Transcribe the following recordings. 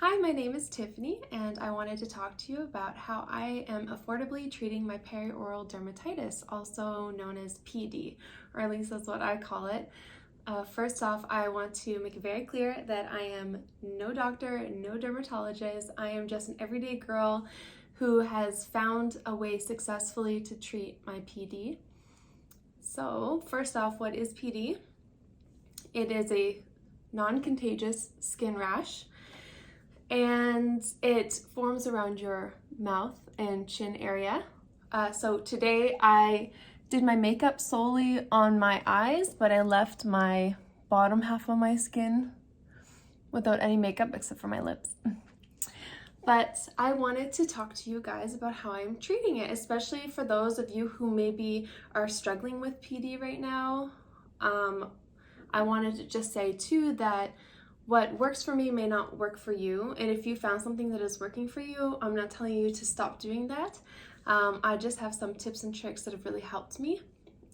Hi, my name is Tiffany, and I wanted to talk to you about how I am affordably treating my perioral dermatitis, also known as PD, or at least that's what I call it. First off, I want to make it very clear that I am no doctor, no dermatologist. I am just an everyday girl who has found a way successfully to treat my PD. So, first off, what is PD? It is a non-contagious skin rash, and it forms around your mouth and chin area. So today I did my makeup solely on my eyes, but I left my bottom half of my skin without any makeup except for my lips. But I wanted to talk to you guys about how I'm treating it, especially for those of you who maybe are struggling with PD right now. I wanted to just say too that what works for me may not work for you, and if you found something that is working for you, I'm not telling you to stop doing that. I just have some tips and tricks that have really helped me.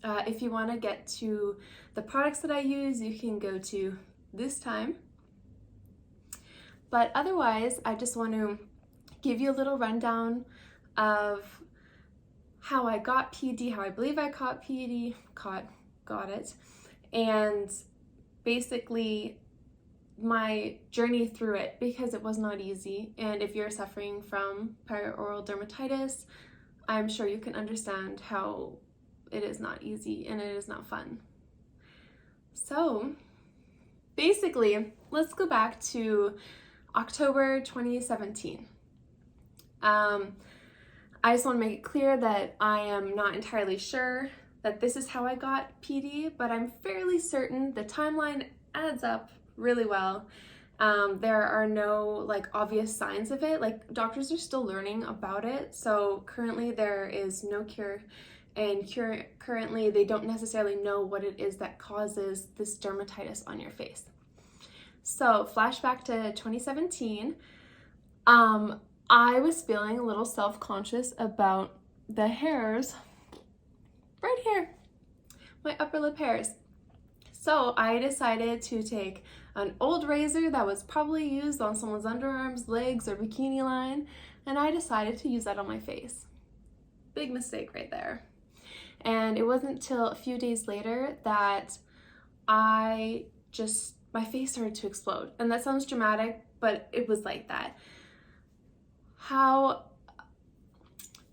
If you want to get to the products that I use, you can go to this time. But otherwise, I just want to give you a little rundown of how I got PD, how I believe I got PD, got it, and basically my journey through it, because it was not easy. And if you're suffering from perioral dermatitis, I'm sure you can understand how it is not easy and it is not fun. So basically, let's go back to October 2017. I just want to make it clear that I am not entirely sure that this is how I got PD, but I'm fairly certain the timeline adds up really well. There are no obvious signs of it. Doctors are still learning about it, so currently there is no cure, and currently they don't necessarily know what it is that causes this dermatitis on your face. So flashback to 2017, I was feeling a little self-conscious about the hairs right here, my upper lip hairs. So I decided to take an old razor that was probably used on someone's underarms, legs, or bikini line, and I decided to use that on my face. Big mistake right there. And it wasn't until a few days later that my face started to explode. And that sounds dramatic, but it was like that.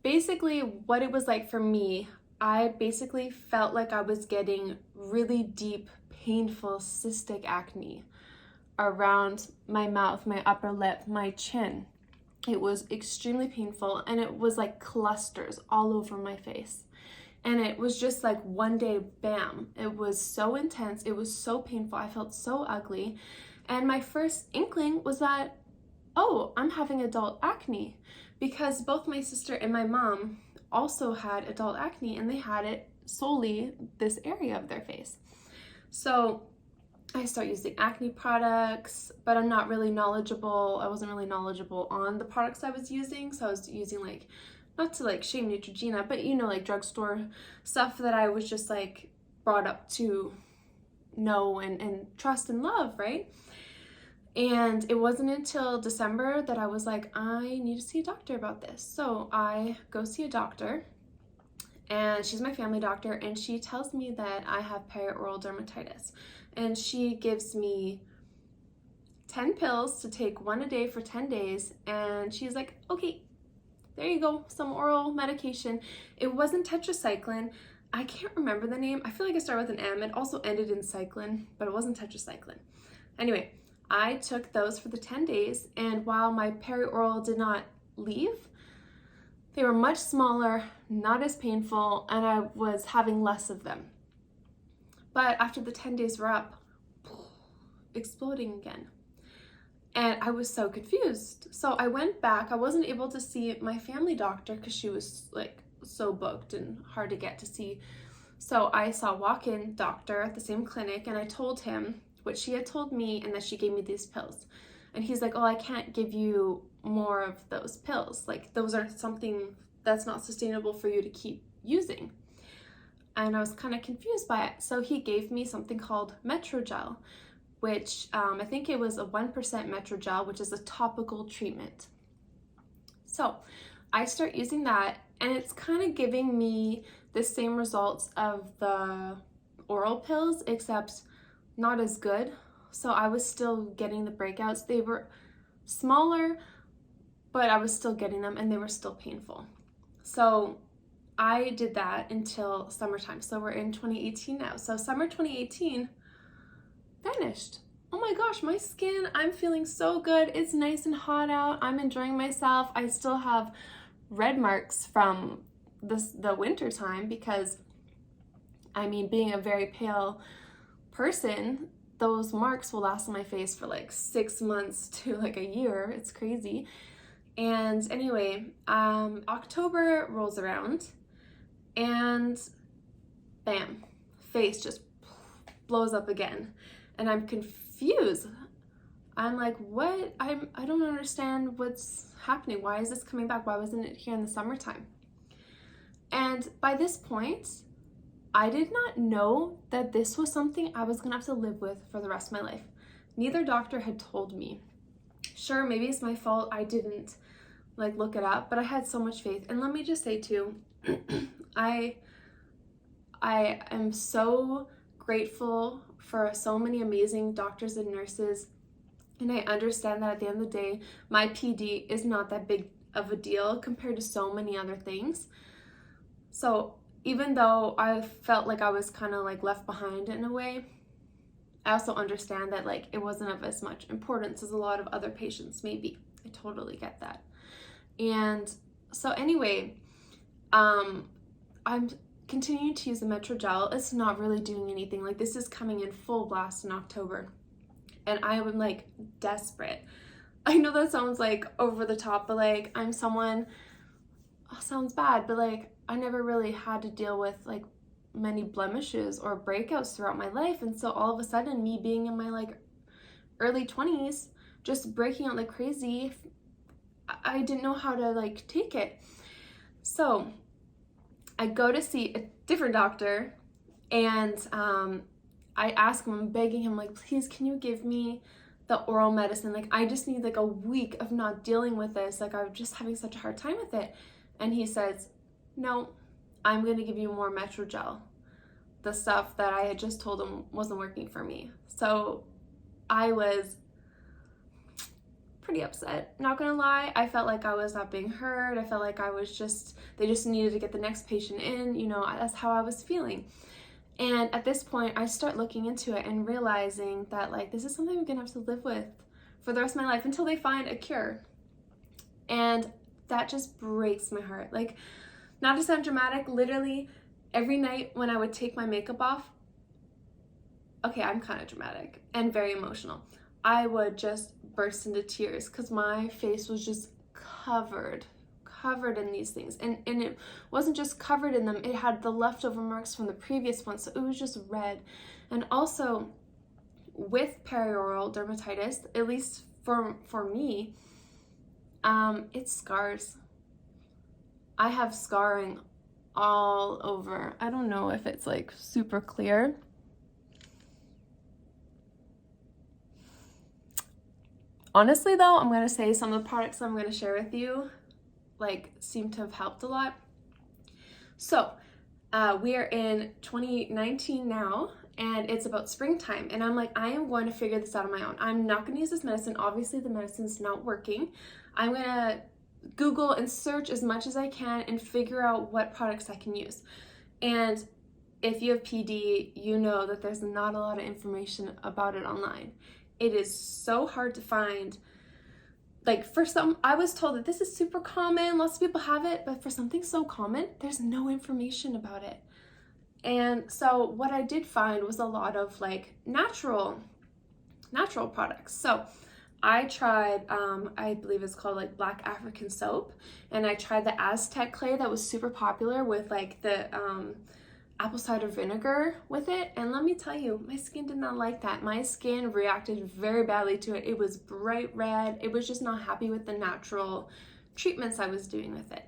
Basically what it was like for me, I basically felt like I was getting really deep, painful cystic acne around my mouth, my upper lip, my chin. It was extremely painful, and it was like clusters all over my face. And it was just like one day, bam. It was so intense. It was so painful. I felt so ugly. And my first inkling was that, oh, I'm having adult acne, because both my sister and my mom also had adult acne, and they had it solely this area of their face. So I start using acne products, but I'm not really knowledgeable. I wasn't really knowledgeable on the products I was using. So I was using not to shame Neutrogena, but drugstore stuff that I was just brought up to know and trust and love, right? And it wasn't until December that I was like, I need to see a doctor about this. So I go see a doctor, and she's my family doctor, and she tells me that I have perioral dermatitis. And she gives me 10 pills to take one a day for 10 days. And she's like, okay, there you go, some oral medication. It wasn't tetracycline. I can't remember the name. I feel like it started with an M. It also ended in cycline, but it wasn't tetracycline. Anyway, I took those for the 10 days, and while my perioral did not leave, they were much smaller, not as painful, and I was having less of them. But after the 10 days were up, exploding again. And I was so confused. So I went back. I wasn't able to see my family doctor because she was so booked and hard to get to see. So I saw a walk-in doctor at the same clinic, and I told him what she had told me and that she gave me these pills. And he's like, oh, I can't give you more of those pills. Those are something that's not sustainable for you to keep using. And I was kind of confused by it. So he gave me something called Metrogel, which I think it was a 1% Metrogel, which is a topical treatment. So I start using that, and it's kind of giving me the same results of the oral pills, except not as good. So I was still getting the breakouts. They were smaller, but I was still getting them, and they were still painful. So I did that until summertime. So we're in 2018 now. So summer 2018 vanished. Oh my gosh, my skin, I'm feeling so good. It's nice and hot out. I'm enjoying myself. I still have red marks from the winter time because, I mean, being a very pale person, those marks will last on my face for like 6 months to like a year. It's crazy. And anyway, October rolls around and bam, face just blows up again. And I'm confused. I'm like, what? I don't understand what's happening. Why is this coming back? Why wasn't it here in the summertime? And by this point, I did not know that this was something I was gonna have to live with for the rest of my life. Neither doctor had told me. Sure, maybe it's my fault I didn't like look it up, but I had so much faith. And let me just say too, I am so grateful for so many amazing doctors and nurses, and I understand that at the end of the day, my PD is not that big of a deal compared to so many other things. So even though I felt like I was kind of like left behind in a way, I also understand that like it wasn't of as much importance as a lot of other patients maybe. I totally get that. And so anyway, I'm continuing to use the Metrogel. It's not really doing anything. Like, this is coming in full blast in October, and I am like desperate. I know that sounds like over the top, but like I'm someone, sounds bad, but like I never really had to deal with like many blemishes or breakouts throughout my life. And so all of a sudden, me being in my like early 20s, just breaking out like crazy, I didn't know how to like take it. So I go to see a different doctor, and I ask him, I'm begging him, like, please, can you give me the oral medicine? Like, I just need like a week of not dealing with this. Like, I'm just having such a hard time with it. And he says, no, I'm going to give you more Metrogel. The stuff that I had just told him wasn't working for me. So I was pretty upset, not gonna lie. I felt like I was not being heard. I felt like they just needed to get the next patient in, you know, that's how I was feeling. And at this point, I start looking into it and realizing that like this is something I'm gonna have to live with for the rest of my life until they find a cure. And that just breaks my heart. Like, not to sound dramatic, literally every night when I would take my makeup off, okay, I'm kind of dramatic and very emotional, I would just burst into tears because my face was just covered in these things. And it wasn't just covered in them, it had the leftover marks from the previous one, so it was just red. And also with perioral dermatitis, at least for me, it scars. I have scarring all over. I don't know if it's like super clear. Honestly though, I'm going to say some of the products I'm going to share with you like seem to have helped a lot. So we are in 2019 now, and it's about springtime, and I'm like, I am going to figure this out on my own. I'm not going to use this medicine. Obviously the medicine's not working. I'm going to Google and search as much as I can and figure out what products I can use. And if you have PD, you know that there's not a lot of information about it online. It is so hard to find. Like, for some, I was told that this is super common, lots of people have it, but for something so common, there's no information about it. And so what I did find was a lot of like natural products. So I tried, I believe it's called like Black African soap, and I tried the Aztec clay that was super popular with like the apple cider vinegar with it, and let me tell you, my skin did not like that. My skin reacted very badly to it. It was bright red. It was just not happy with the natural treatments I was doing with it.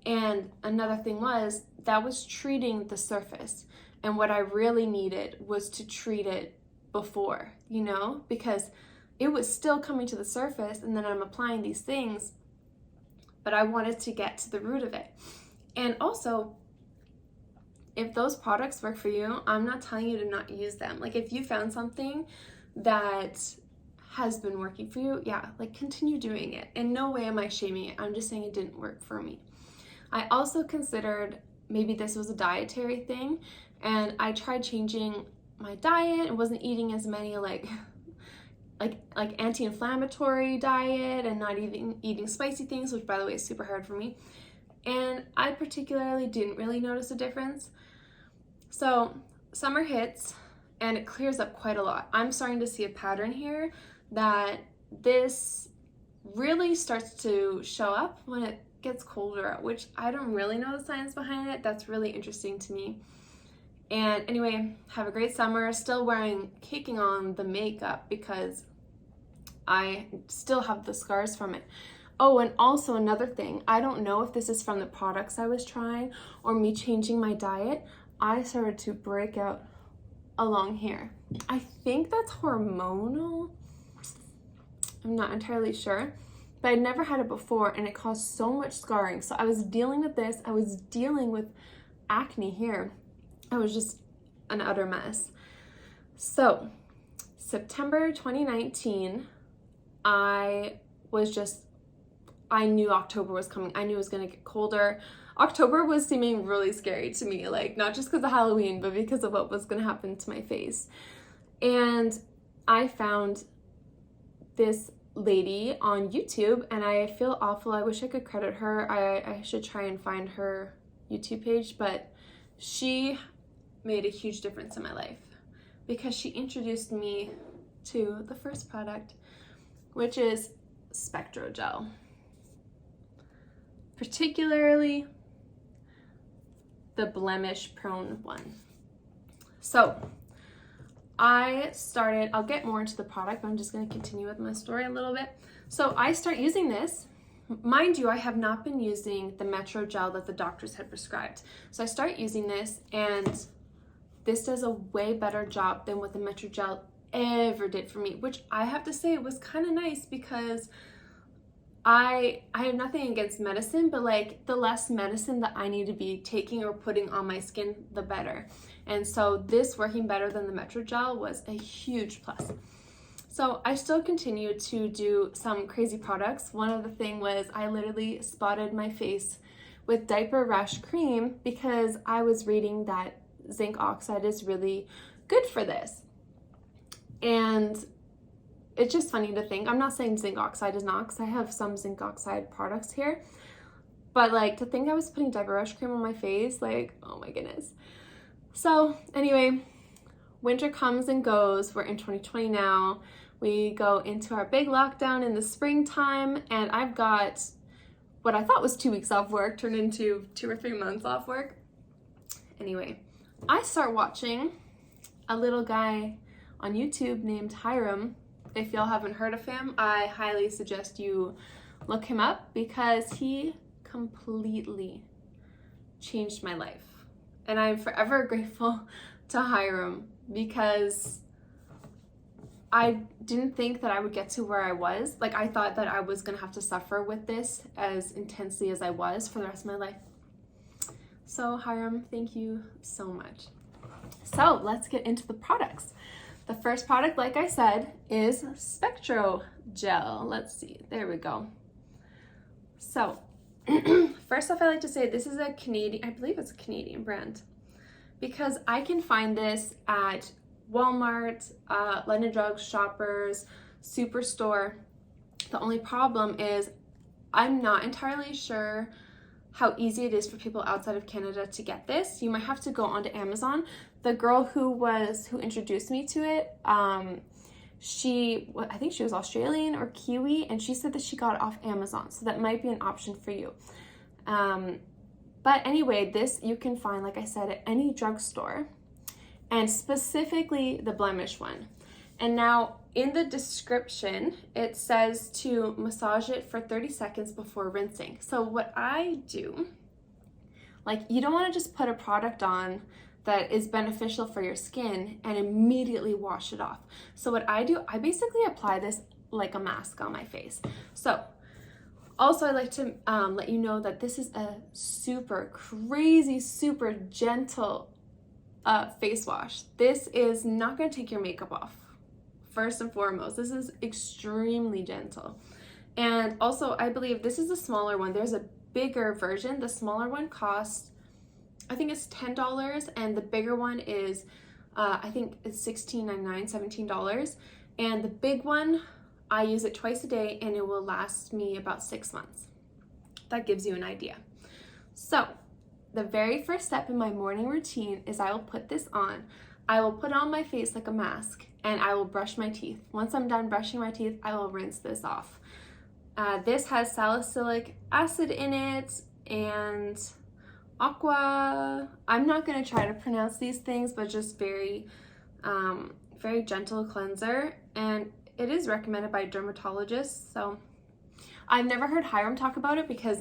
And another thing was that was treating the surface, and what I really needed was to treat it before, you know, because it was still coming to the surface and then I'm applying these things, but I wanted to get to the root of it. And also, if those products work for you, I'm not telling you to not use them. Like if you found something that has been working for you, yeah, like continue doing it. In no way am I shaming it. I'm just saying it didn't work for me. I also considered maybe this was a dietary thing, and I tried changing my diet and wasn't eating as many like anti-inflammatory diet and not even eating spicy things, which by the way is super hard for me. And I particularly didn't really notice a difference. So summer hits and it clears up quite a lot. I'm starting to see a pattern here that this really starts to show up when it gets colder, which I don't really know the science behind it. That's really interesting to me. And anyway, have a great summer. Still caking on the makeup because I still have the scars from it. Oh, and also another thing, I don't know if this is from the products I was trying or me changing my diet. I started to break out along here. I think that's hormonal. I'm not entirely sure, but I'd never had it before and it caused so much scarring. So I was dealing with this. I was dealing with acne here. I was just an utter mess. So September 2019, I knew October was coming. I knew it was gonna get colder. October was seeming really scary to me, like not just because of Halloween, but because of what was gonna happen to my face. And I found this lady on YouTube and I feel awful. I wish I could credit her. I should try and find her YouTube page, but she made a huge difference in my life because she introduced me to the first product, which is Spectro Gel. Particularly the blemish prone one. So I'll get more into the product, but I'm just going to continue with my story a little bit. So I start using this. Mind you, I have not been using the Metrogel that the doctors had prescribed. So I start using this and this does a way better job than what the Metrogel ever did for me, which I have to say was kind of nice because I have nothing against medicine, but like the less medicine that I need to be taking or putting on my skin, the better. And so this working better than the Metrogel was a huge plus. So I still continue to do some crazy products. One of the thing was I literally spotted my face with diaper rash cream because I was reading that zinc oxide is really good for this. And it's just funny to think, I'm not saying zinc oxide is not, because I have some zinc oxide products here, but like to think I was putting diaper rash cream on my face, like, oh my goodness. So anyway, winter comes and goes. We're in 2020 now. We go into our big lockdown in the springtime, and I've got what I thought was 2 weeks off work turned into 2 or 3 months off work. Anyway, I start watching a little guy on YouTube named Hyram. If y'all haven't heard of him, I highly suggest you look him up because he completely changed my life. And I'm forever grateful to Hyram because I didn't think that I would get to where I was. Like I thought that I was gonna have to suffer with this as intensely as I was for the rest of my life. So Hyram, thank you so much. So let's get into the products. The first product, like I said, is Spectral Gel. Let's see, there we go. So, first off, I like to say this is a Canadian, I believe it's a Canadian brand, because I can find this at Walmart, London Drugs, Shoppers, Superstore. The only problem is I'm not entirely sure how easy it is for people outside of Canada to get this. You might have to go onto Amazon. The girl who introduced me to it, I think she was Australian or Kiwi, and she said that she got it off Amazon, so that might be an option for you. But anyway, this you can find, like I said, at any drugstore, and specifically the blemish one. And now in the description, it says to massage it for 30 seconds before rinsing. So what I do, like you don't want to just put a product on that is beneficial for your skin and immediately wash it off. So what I do, I basically apply this like a mask on my face. So also I'd like to let you know that this is a super crazy, super gentle face wash. This is not going to take your makeup off. First and foremost, this is extremely gentle. And also, I believe this is a smaller one. There's a bigger version. The smaller one costs, I think it's $10, and the bigger one is, I think it's $16.99, $17. And the big one, I use it twice a day, and it will last me about 6 months. That gives you an idea. So, the very first step in my morning routine is I will put this on. I will put it on my face like a mask, and I will brush my teeth. Once I'm done brushing my teeth, I will rinse this off. This has salicylic acid in it and aqua. I'm not going to try to pronounce these things, but just very gentle cleanser. And it is recommended by dermatologists. So I've never heard Hyram talk about it because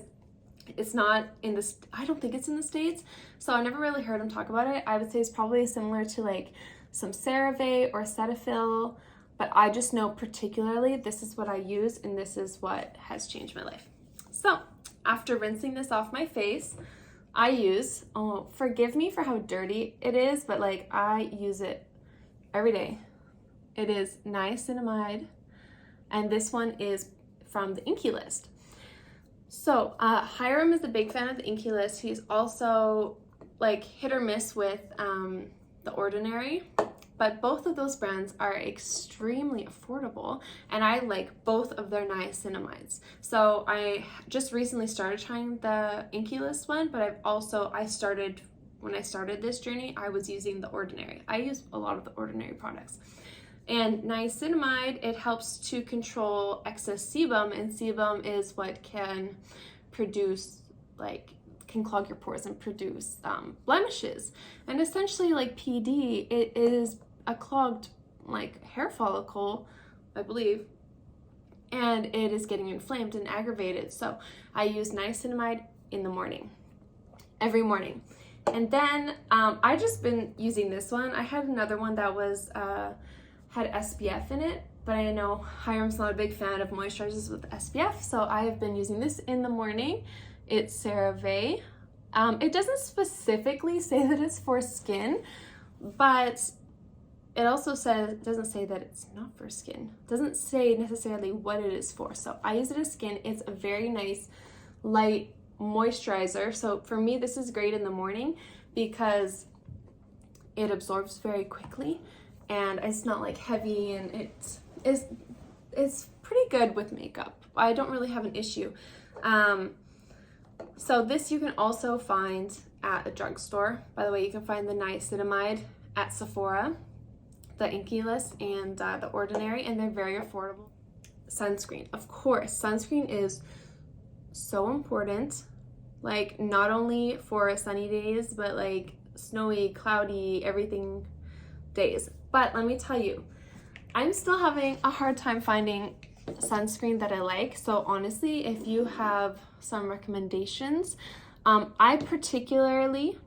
it's not in the, I don't think it's in the States. So I never really heard him talk about it. I would say it's probably similar to like some CeraVe or Cetaphil, but I just know particularly this is what I use, and this is what has changed my life. So after rinsing this off my face, I use, oh, forgive me for how dirty it is, but like I use it every day. It is Niacinamide, and this one is from the Inkey-list. So Hyram is a big fan of the Inkey-list. He's also like hit or miss with The Ordinary, but both of those brands are extremely affordable, and I like both of their niacinamides. So I just recently started trying the Inkey-list one, but when I started this journey, I was using The Ordinary. I use a lot of The Ordinary products. And niacinamide, it helps to control excess sebum, and sebum is what can produce, like, can clog your pores and produce blemishes. And essentially, like PD, it is a clogged, like, hair follicle, I believe, and it is getting inflamed and aggravated. So I use niacinamide in the morning, every morning. And then I just been using this one. I had another one that was had SPF in it, but I know Hyram's not a big fan of moisturizers with SPF, so I have been using this in the morning. It's CeraVe. It doesn't specifically say that it's for skin, but it also doesn't say that it's not for skin. It doesn't say necessarily what it is for. So I use it as skin. It's a very nice light moisturizer. So for me, this is great in the morning because it absorbs very quickly, and it's not like heavy, and it's pretty good with makeup. I don't really have an issue. So this you can also find at a drugstore. By the way, you can find the niacinamide at Sephora, the Inkey-list, and The Ordinary, and they're very affordable. Sunscreen. Of course, sunscreen is so important. Like, not only for sunny days, but like snowy, cloudy, everything days. But let me tell you, I'm still having a hard time finding sunscreen that I like. So honestly, if you have some recommendations, I particularly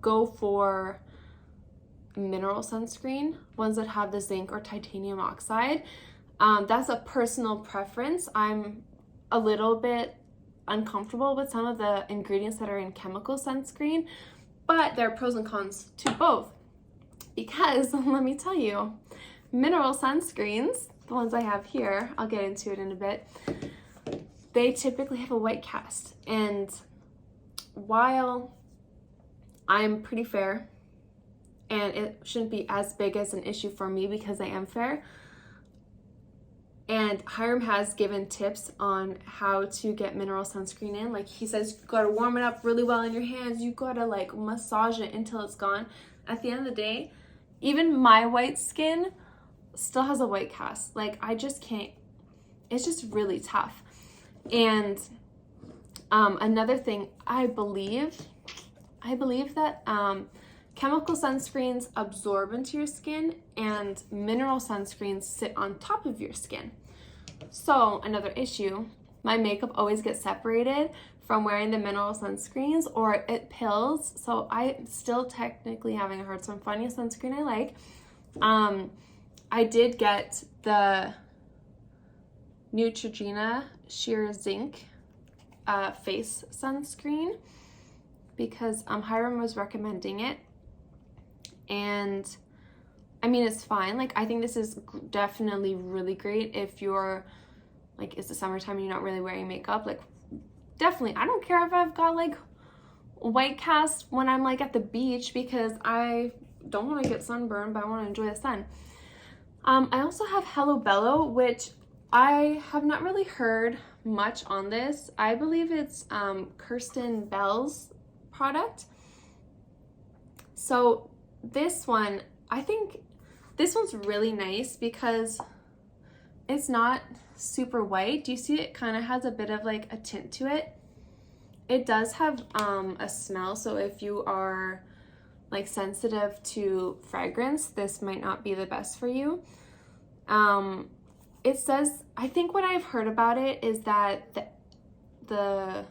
go for mineral sunscreen, ones that have the zinc or titanium oxide. That's a personal preference. I'm a little bit uncomfortable with some of the ingredients that are in chemical sunscreen, but there are pros and cons to both. Because let me tell you, mineral sunscreens, the ones I have here, I'll get into it in a bit, they typically have a white cast. And while I'm pretty fair, and it shouldn't be as big as an issue for me because I am fair, and Hyram has given tips on how to get mineral sunscreen in. Like, he says, you gotta warm it up really well in your hands. You gotta like massage it until it's gone. At the end of the day, even my white skin still has a white cast. Like, I just can't, it's just really tough. And another thing, I believe that chemical sunscreens absorb into your skin, and mineral sunscreens sit on top of your skin. So another issue, my makeup always gets separated from wearing the mineral sunscreens or it pills. So I'm still technically having a hard time finding a sunscreen I like. I did get the Neutrogena Sheer Zinc face sunscreen because Hyram was recommending it, and I mean it's fine. Like I think this is definitely really great if you're like, it's the summertime and you're not really wearing makeup. Like definitely, I don't care if I've got like white cast when I'm like at the beach because I don't want to get sunburned, but I want to enjoy the sun. I also have Hello Bello, which I have not really heard much on this. I believe it's Kirsten Bell's product. So this one, I think this one's really nice because it's not super white. Do you see it kind of has a bit of like a tint to it? It does have a smell, so if you are like sensitive to fragrance, this might not be the best for you. It says, I think what I've heard about it is that the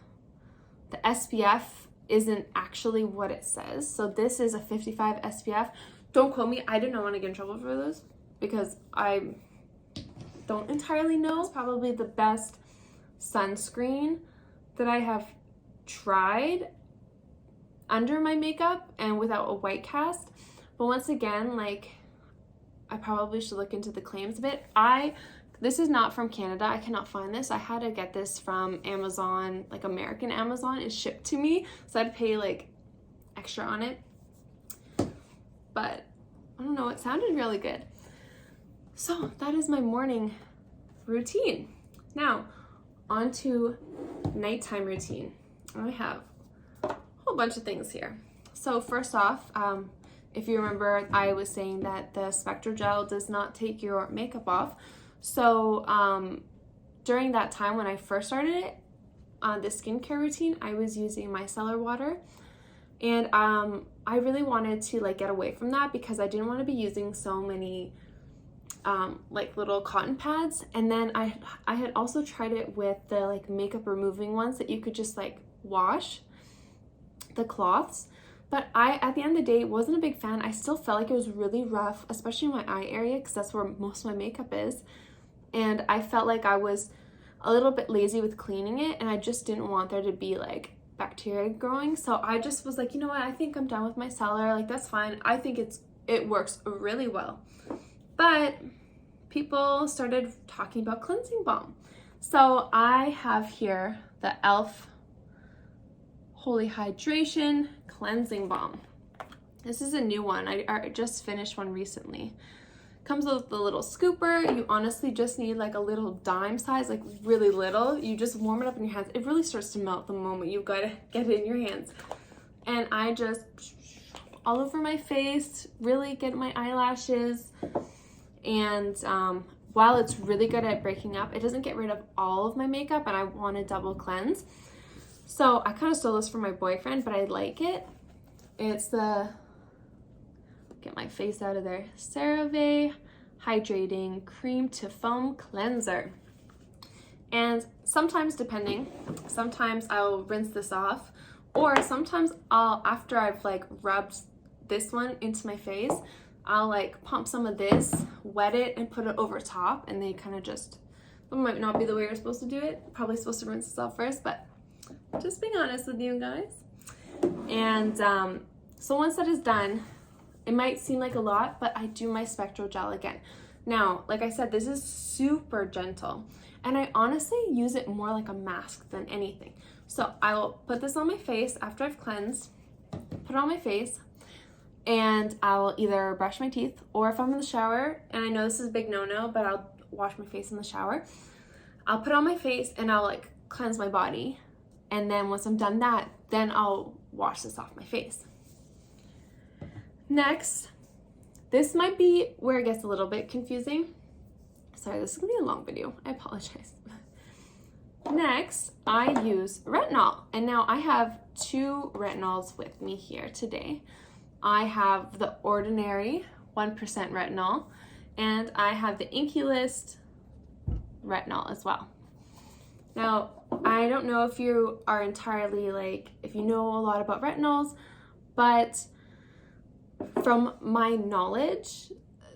SPF isn't actually what it says. So this is a 55 SPF. Don't quote me, I did not want to get in trouble for this because I don't entirely know. It's probably the best sunscreen that I have tried under my makeup and without a white cast. But once again, like, I probably should look into the claims a bit. This is not from Canada. I cannot find this. I had to get this from Amazon, like American Amazon. It's shipped to me, so I'd pay like extra on it. But I don't know, it sounded really good. So that is my morning routine. Now, on to nighttime routine. I have a whole bunch of things here. So first off, if you remember, I was saying that the Spectral Gel does not take your makeup off. So during that time when I first started it, the skincare routine, I was using micellar water. And I really wanted to like get away from that because I didn't want to be using so many like little cotton pads. And then I had also tried it with the like makeup removing ones that you could just like wash the cloths. But at the end of the day, wasn't a big fan. I still felt like it was really rough, especially in my eye area because that's where most of my makeup is. And I felt like I was a little bit lazy with cleaning it, and I just didn't want there to be like bacteria growing. So I just was like, you know what, I think I'm done with micellar. Like, that's fine. I think it works really well. But people started talking about cleansing balm. So I have here the e.l.f. Holy Hydration Cleansing Balm. This is a new one. I just finished one recently. Comes with the little scooper. You honestly just need like a little dime size, like really little. You just warm it up in your hands. It really starts to melt the moment you gotta get it in your hands. And I just all over my face, really get my eyelashes. And while it's really good at breaking up, it doesn't get rid of all of my makeup, and I want to double cleanse. So I kind of stole this from my boyfriend, but I like it. It's the, get my face out of there, CeraVe Hydrating Cream to Foam Cleanser. And sometimes sometimes I'll rinse this off, or sometimes after I've like rubbed this one into my face, I'll like pump some of this, wet it, and put it over top, and they kind of just, it might not be the way you're supposed to do it. Probably supposed to rinse this off first, but just being honest with you guys. And so once that is done, it might seem like a lot, but I do my Spectral Gel again. Now, like I said, this is super gentle, and I honestly use it more like a mask than anything. So I will put this on my face after I've cleansed, put it on my face, and I'll either brush my teeth, or if I'm in the shower, and I know this is a big no-no, but I'll wash my face in the shower. I'll put it on my face and I'll like cleanse my body. And then once I'm done that, then I'll wash this off my face. Next, this might be where it gets a little bit confusing. Sorry, this is gonna be a long video. I apologize. Next, I use retinol. And now I have 2 retinols with me here today. I have the ordinary 1% retinol, and I have the inkeylist retinol as well. Now, I don't know if you are entirely like, if you know a lot about retinols, but from my knowledge,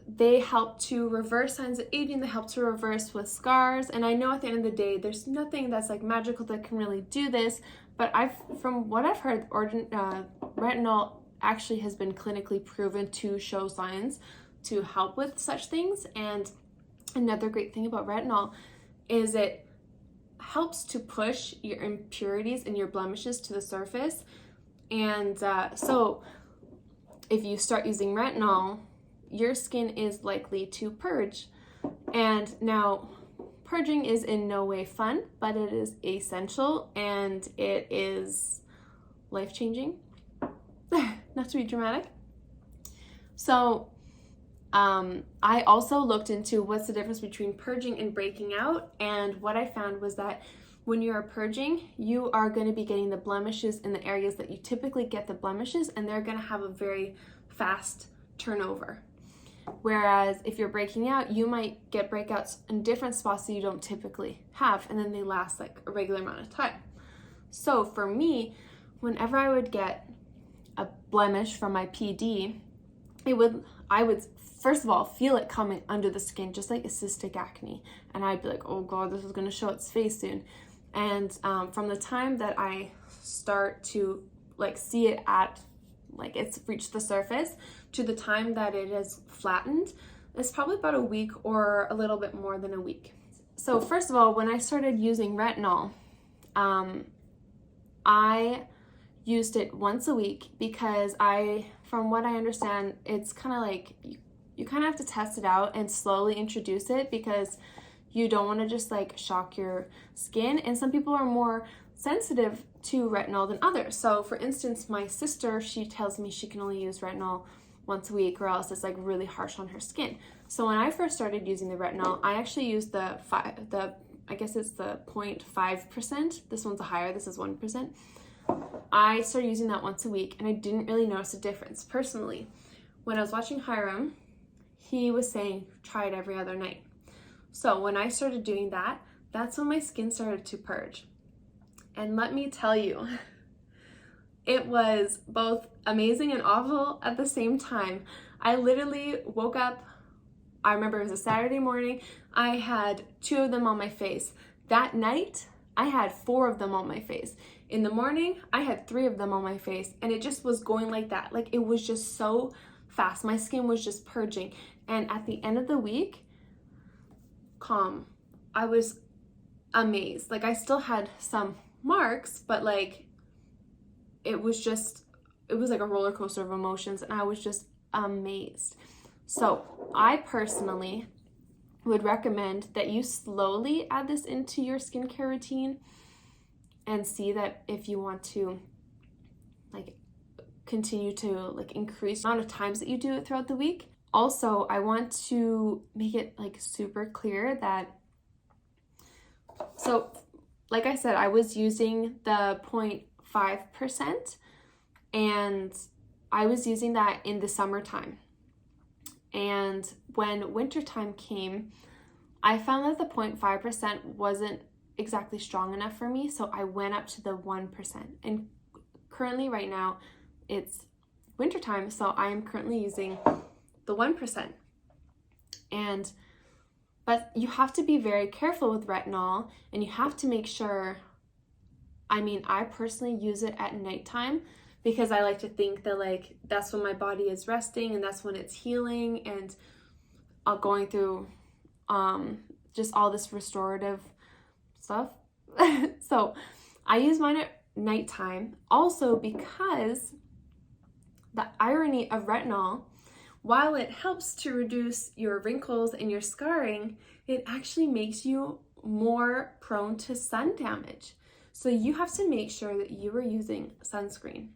they help to reverse signs of aging, they help to reverse with scars, and I know at the end of the day, there's nothing that's like magical that can really do this, but from what I've heard, retinol actually has been clinically proven to show signs to help with such things. And another great thing about retinol is it helps to push your impurities and your blemishes to the surface. And so if you start using retinol, your skin is likely to purge. And now, purging is in no way fun, but it is essential and it is life-changing. Not to be dramatic. So I also looked into what's the difference between purging and breaking out, and what I found was that when you are purging, you are going to be getting the blemishes in the areas that you typically get the blemishes, and they're going to have a very fast turnover. Whereas if you're breaking out, you might get breakouts in different spots that you don't typically have, and then they last like a regular amount of time. So for me, whenever I would get a blemish from my PD, I would first of all feel it coming under the skin, just like a cystic acne, and I'd be like, oh god, this is going to show its face soon. And from the time that I start to like see it at like it's reached the surface to the time that it is flattened, it's probably about a week or a little bit more than a week. So first of all, when I started using retinol, I used it once a week because from what I understand, it's kind of like you kind of have to test it out and slowly introduce it because you don't want to just like shock your skin. And some people are more sensitive to retinol than others. So for instance, my sister, she tells me she can only use retinol once a week or else it's like really harsh on her skin. So when I first started using the retinol, I actually used I guess it's the 0.5%. This one's a higher, this is 1%. I started using that once a week and I didn't really notice a difference. Personally, when I was watching Hyram, he was saying try it every other night. So when I started doing that, that's when my skin started to purge. And let me tell you, it was both amazing and awful at the same time. I literally woke up, I remember it was a Saturday morning, I had 2 of them on my face. That night, I had 4 of them on my face. In the morning, I had 3 of them on my face, and it just was going like that. Like, it was just so fast. My skin was just purging. And at the end of the week, calm. I was amazed. Like, I still had some marks, but like, it was like a roller coaster of emotions, and I was just amazed. So I personally would recommend that you slowly add this into your skincare routine and see that if you want to like continue to like increase the amount of times that you do it throughout the week. Also, I want to make it like super clear that, so like I said, I was using the 0.5% and I was using that in the summertime. And when wintertime came, I found that the 0.5% wasn't exactly strong enough for me, so I went up to the 1%. And currently right now it's wintertime, so I am currently using the 1%. But you have to be very careful with retinol, and you have to make sure, I personally use it at nighttime because I like to think that like that's when my body is resting and that's when it's healing and going through just all this restorative stuff. So I use mine at nighttime also because the irony of retinol, while it helps to reduce your wrinkles and your scarring, it actually makes you more prone to sun damage. So you have to make sure that you are using sunscreen.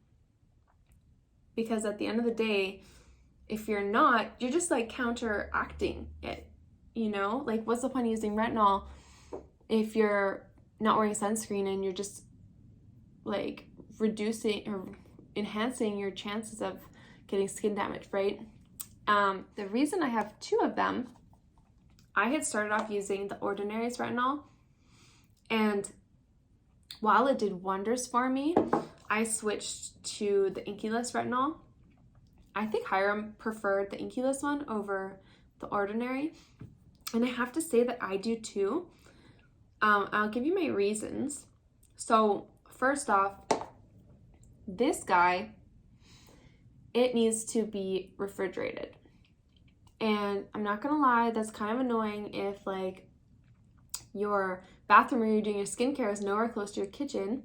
Because at the end of the day, if you're not, you're just like counteracting it, Like, what's the point of using retinol if you're not wearing sunscreen and you're just like reducing or enhancing your chances of getting skin damage, right? The reason I have 2 of them, I had started off using the Ordinary's retinol, and while it did wonders for me, I switched to the inkeylist retinol. I think Hyram preferred the inkeylist one over the ordinary, and I have to say that I do too. I'll give you my reasons. So first off, this guy, it needs to be refrigerated. And I'm not gonna lie, that's kind of annoying if like your bathroom where you're doing your skincare is nowhere close to your kitchen.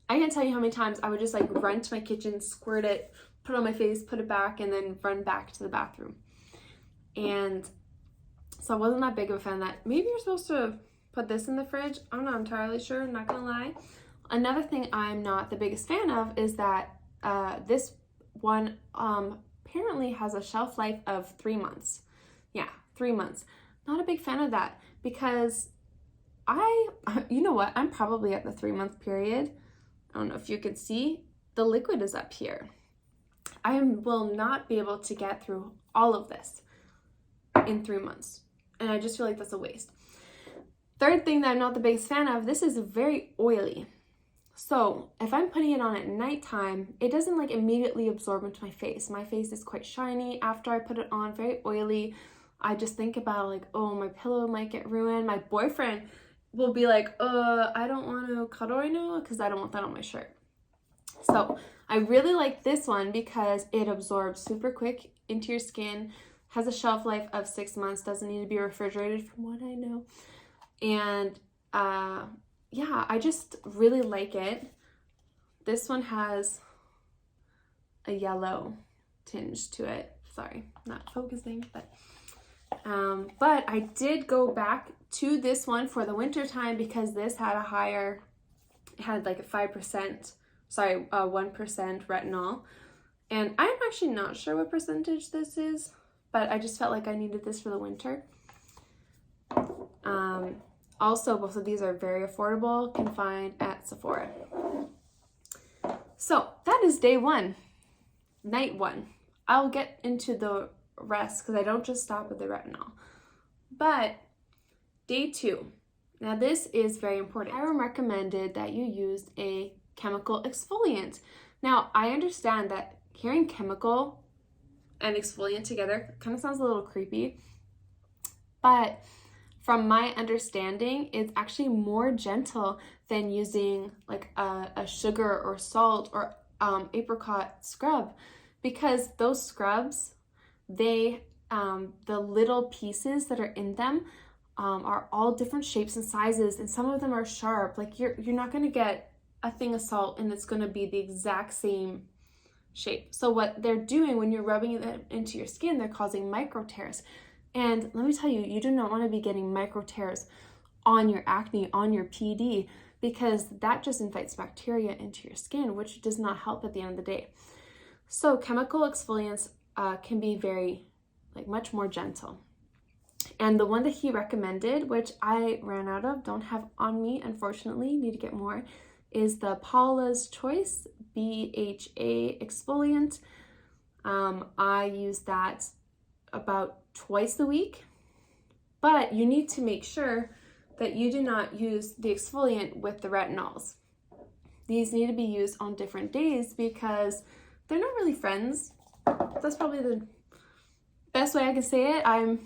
I can't tell you how many times I would just like run to my kitchen, squirt it, put it on my face, put it back, and then run back to the bathroom. And so I wasn't that big of a fan of that. Maybe you're supposed to put this in the fridge. I'm not entirely sure, I'm not gonna lie. Another thing I'm not the biggest fan of is that this one apparently has a shelf life of 3 months. Yeah, 3 months. Not a big fan of that because you know what, I'm probably at the 3-month period. I don't know if you can see, the liquid is up here. I will not be able to get through all of this in 3 months. And I just feel like that's a waste. Third thing that I'm not the biggest fan of, this is very oily. So if I'm putting it on at nighttime, it doesn't like immediately absorb into my face. My face is quite shiny after I put it on, very oily. I just think about like, oh, my pillow might get ruined. My boyfriend will be like, I don't want to cuddle right now because I don't want that on my shirt. So I really like this one because it absorbs super quick into your skin, has a shelf life of 6 months, doesn't need to be refrigerated from what I know. And yeah, I just really like it. This one has a yellow tinge to it. Sorry, not focusing, but I did go back to this one for the winter time because this had it had like a 1% retinol. And I'm actually not sure what percentage this is, but I just felt like I needed this for the winter. Also, both of these are very affordable, can find at Sephora. So that is day one, night one. I'll get into the rest because I don't just stop with the retinol. But day two, now this is very important. Hyram recommended that you use a chemical exfoliant. Now, I understand that hearing chemical and exfoliant together kind of sounds a little creepy, but from my understanding, it's actually more gentle than using like a sugar or salt or apricot scrub, because those scrubs, the little pieces that are in them are all different shapes and sizes, and some of them are sharp. Like you're not going to get a thing of salt and it's going to be the exact same shape. So what they're doing when you're rubbing it into your skin, they're causing micro tears. And let me tell you, you do not want to be getting micro tears on your acne, on your PD, because that just invites bacteria into your skin, which does not help at the end of the day. So chemical exfoliants can be much more gentle. And the one that he recommended, which I ran out of, don't have on me, unfortunately, need to get more, is the Paula's Choice BHA exfoliant. I use that about twice a week, but you need to make sure that you do not use the exfoliant with the retinols. These need to be used on different days because they're not really friends. That's probably the best way I can say it. I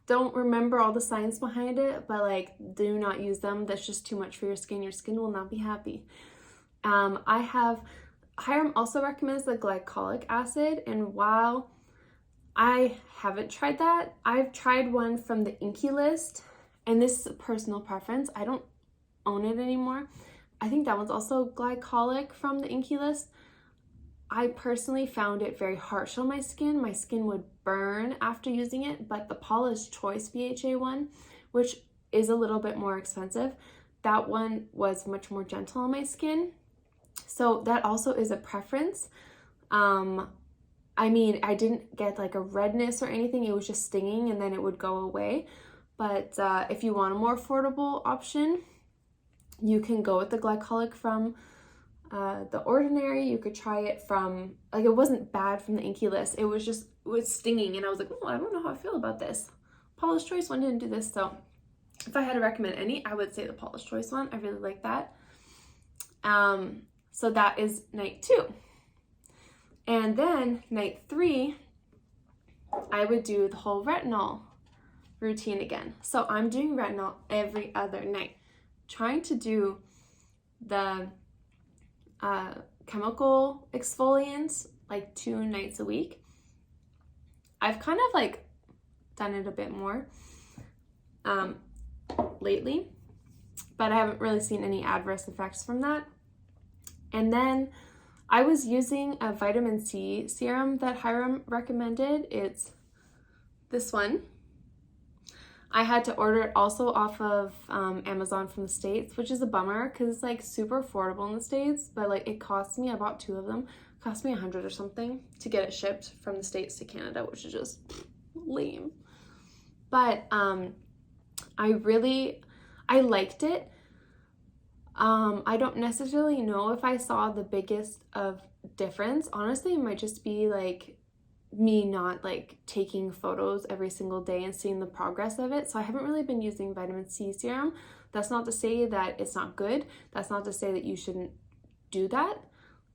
don't remember all the science behind it, but like, do not use them. That's just too much for your skin. Your skin will not be happy. Hyram also recommends the glycolic acid, and while I haven't tried that, I've tried one from the inkeylist, and this is a personal preference. I don't own it anymore. I think that one's also glycolic from the inkeylist. I personally found it very harsh on my skin. My skin would burn after using it, but the Paula's Choice BHA one, which is a little bit more expensive, that one was much more gentle on my skin. So that also is a preference. I mean, I didn't get like a redness or anything. It was just stinging and then it would go away. But if you want a more affordable option, you can go with the glycolic from the Ordinary. You could try it from, like, it wasn't bad from the inkeylist. It was stinging and I was like, oh, I don't know how I feel about this. Paula's Choice one didn't do this. So if I had to recommend any, I would say the Paula's Choice one. I really like that. So that is night 2. And then night 3, I would do the whole retinol routine again. So I'm doing retinol every other night, trying to do the chemical exfoliants like 2 nights a week. I've kind of like done it a bit more lately, but I haven't really seen any adverse effects from that. And then I was using a vitamin C serum that Hyram recommended. It's this one. I had to order it also off of Amazon from the States, which is a bummer because it's like super affordable in the States, but like it cost me, I bought 2 of them, it cost me $100 or something to get it shipped from the States to Canada, which is just lame. But I liked it. I don't necessarily know if I saw the biggest of difference. Honestly, it might just be like me not like taking photos every single day and seeing the progress of it. So I haven't really been using vitamin C serum. That's not to say that it's not good. That's not to say that you shouldn't do that.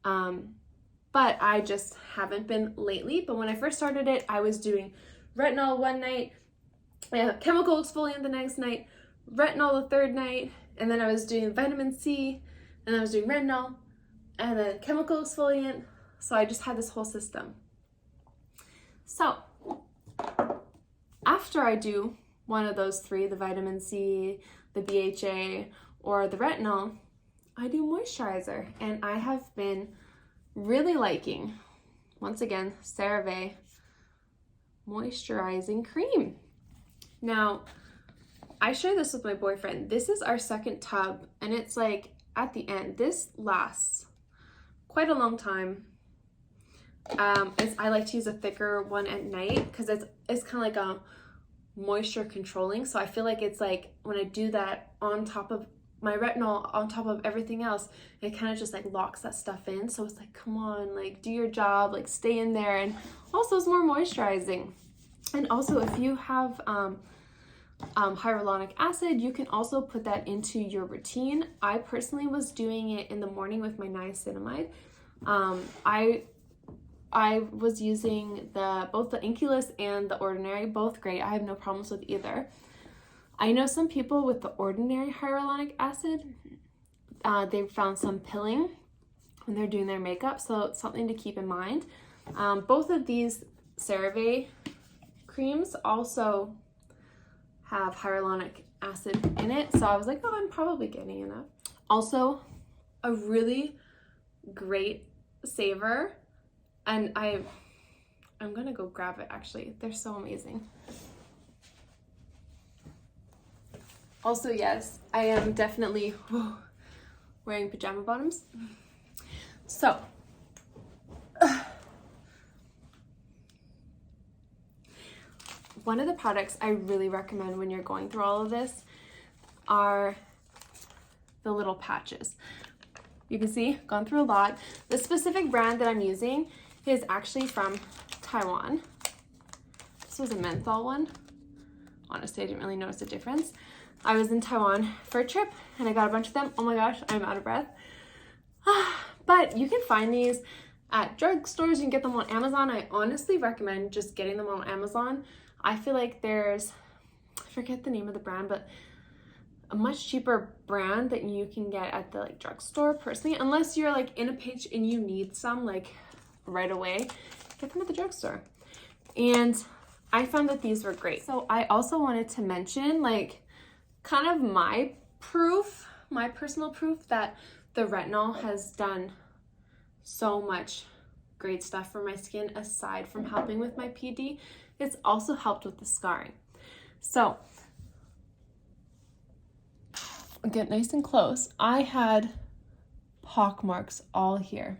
But I just haven't been lately. But when I first started it, I was doing retinol one night, chemical exfoliant the next night, retinol the 3rd night, and then I was doing vitamin C, and I was doing retinol, and then chemical exfoliant. So I just had this whole system. So after I do one of those 3, the vitamin C, the BHA, or the retinol, I do moisturizer. And I have been really liking, once again, CeraVe Moisturizing Cream. Now, I shared this with my boyfriend. This is our 2nd tub, and it's like at the end. This lasts quite a long time. I like to use a thicker one at night because it's kind of like a moisture controlling. So I feel like it's like when I do that on top of my retinol, on top of everything else, it kind of just like locks that stuff in. So it's like, come on, like do your job, like stay in there. And also it's more moisturizing. And also if you have hyaluronic acid, you can also put that into your routine. I personally was doing it in the morning with my niacinamide. I was using both the inkeylist and the ordinary, both great. I have no problems with either. I know some people with the ordinary hyaluronic acid, they've found some pilling when they're doing their makeup, so it's something to keep in mind. Both of these CeraVe creams also have hyaluronic acid in it, so I was like, oh, I'm probably getting enough. Also, a really great saver, and I'm gonna go grab it actually. They're so amazing. Also, yes, I am definitely wearing pajama bottoms. So, one of the products I really recommend when you're going through all of this are the little patches. You can see, gone through a lot. The specific brand that I'm using is actually from Taiwan. This was a menthol one. Honestly, I didn't really notice a difference. I was in Taiwan for a trip and I got a bunch of them. Oh my gosh, I'm out of breath. But you can find these at drugstores. You can get them on Amazon. I honestly recommend just getting them on Amazon. I feel like there's, I forget the name of the brand, but a much cheaper brand that you can get at the like drugstore personally, unless you're like in a pinch and you need some like right away, get them at the drugstore. And I found that these were great. So I also wanted to mention like kind of my proof, my personal proof that the retinol has done so much great stuff for my skin aside from helping with my PD. It's also helped with the scarring. So I'll get nice and close. I had pock marks all here.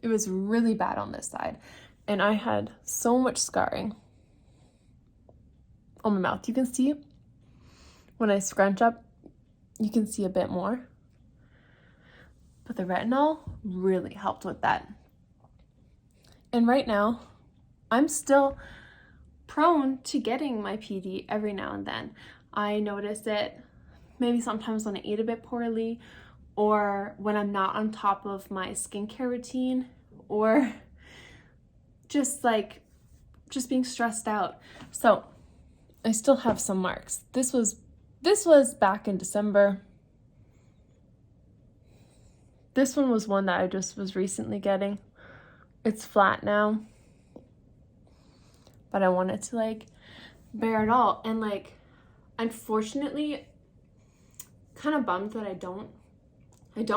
It was really bad on this side. And I had so much scarring on my mouth. You can see when I scrunch up, you can see a bit more. But the retinol really helped with that. And right now, I'm still prone to getting my PD every now and then. I notice it maybe sometimes when I eat a bit poorly, or when I'm not on top of my skincare routine, or just being stressed out. So I still have some marks. This was back in December. This one was one that I just was recently getting. It's flat now, but I wanted to like bear it all. And like, unfortunately, kind of bummed that I don't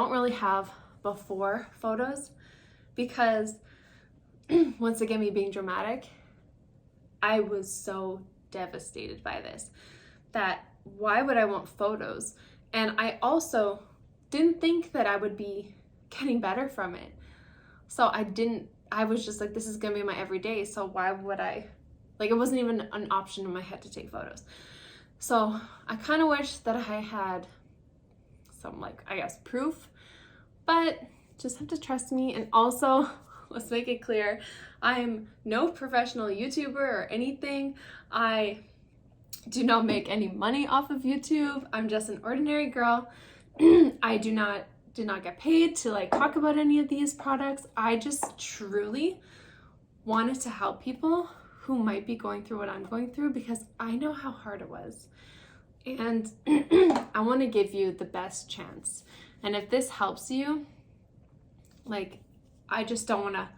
really have before photos, because once again, me being dramatic, I was so devastated by this that why would I want photos? And I also didn't think that I would be getting better from it. So I was just like, this is gonna be my everyday, so why would I, like, it wasn't even an option in my head to take photos. So I kind of wish that I had some, like, I guess, proof, but just have to trust me. And also, let's make it clear, I'm no professional YouTuber or anything. I do not make any money off of YouTube. I'm just an ordinary girl. I did not get paid to like talk about any of these products. I just truly wanted to help people who might be going through what I'm going through, because I know how hard it was. And I want to give you the best chance. And if this helps you, like, I just don't want to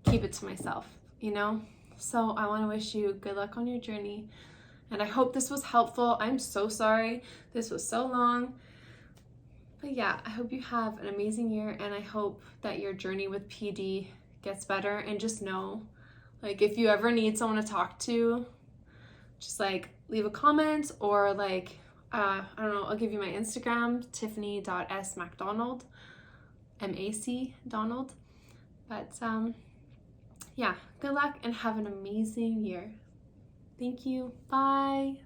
keep it to myself, you know? So I want to wish you good luck on your journey. And I hope this was helpful. I'm so sorry this was so long. But yeah, I hope you have an amazing year, and I hope that your journey with PD gets better. And just know, like, if you ever need someone to talk to, just like leave a comment, or like, I don't know, I'll give you my Instagram, tiffany.smacdonald, M-A-C Donald. But yeah, good luck and have an amazing year. Thank you. Bye.